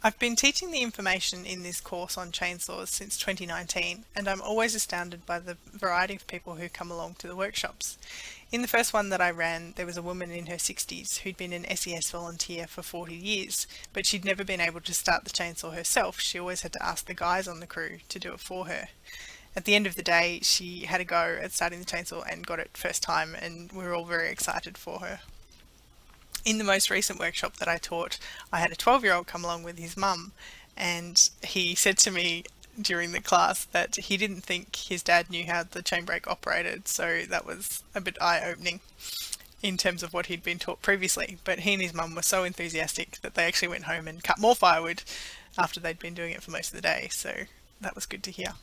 I've been teaching the information in this course on chainsaws since 2019, and I'm always astounded by the variety of people who come along to the workshops. In the first one that I ran, there was a woman in her 60s who'd been an SES volunteer for 40 years, but she'd never been able to start the chainsaw herself. She always had to ask the guys on the crew to do it for her. At the end of the day, she had a go at starting the chainsaw and got it first time, and we were all very excited for her. In the most recent workshop that I taught, I had a 12-year-old come along with his mum, and he said to me during the class that he didn't think his dad knew how the chain brake operated, so that was a bit eye-opening in terms of what he'd been taught previously. But he and his mum were so enthusiastic that they actually went home and cut more firewood after they'd been doing it for most of the day, so that was good to hear.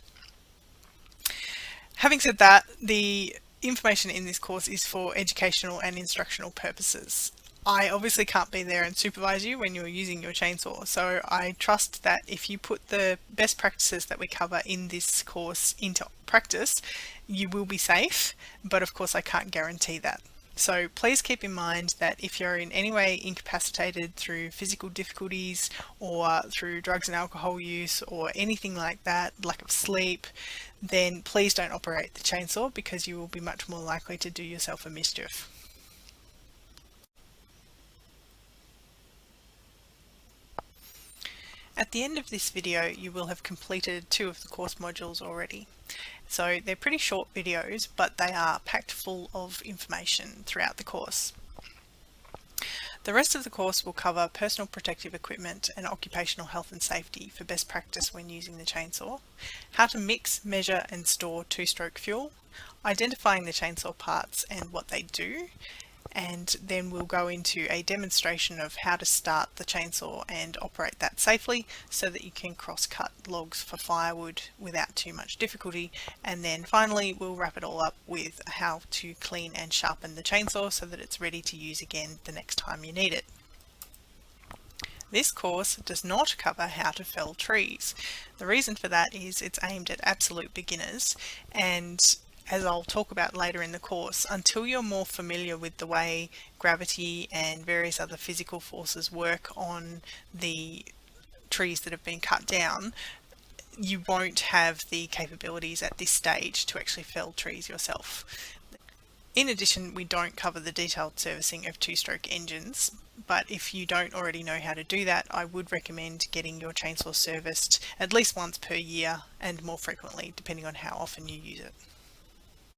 Having said that, the information in this course is for educational and instructional purposes. I obviously can't be there and supervise you when you're using your chainsaw, so I trust that if you put the best practices that we cover in this course into practice, you will be safe, but of course I can't guarantee that. So please keep in mind that if you're in any way incapacitated through physical difficulties or through drugs and alcohol use or anything like that, lack of sleep, then please don't operate the chainsaw because you will be much more likely to do yourself a mischief. At the end of this video, you will have completed 2 of the course modules already. So they're pretty short videos, but they are packed full of information throughout the course. The rest of the course will cover personal protective equipment and occupational health and safety for best practice when using the chainsaw, how to mix, measure and store 2-stroke fuel, identifying the chainsaw parts and what they do, and then we'll go into a demonstration of how to start the chainsaw and operate that safely so that you can cross-cut logs for firewood without too much difficulty, and then finally we'll wrap it all up with how to clean and sharpen the chainsaw so that it's ready to use again the next time you need it. This course does not cover how to fell trees. The reason for that is it's aimed at absolute beginners, and as I'll talk about later in the course, until you're more familiar with the way gravity and various other physical forces work on the trees that have been cut down, you won't have the capabilities at this stage to actually fell trees yourself. In addition, we don't cover the detailed servicing of 2-stroke engines, but if you don't already know how to do that, I would recommend getting your chainsaw serviced at least once per year and more frequently depending on how often you use it.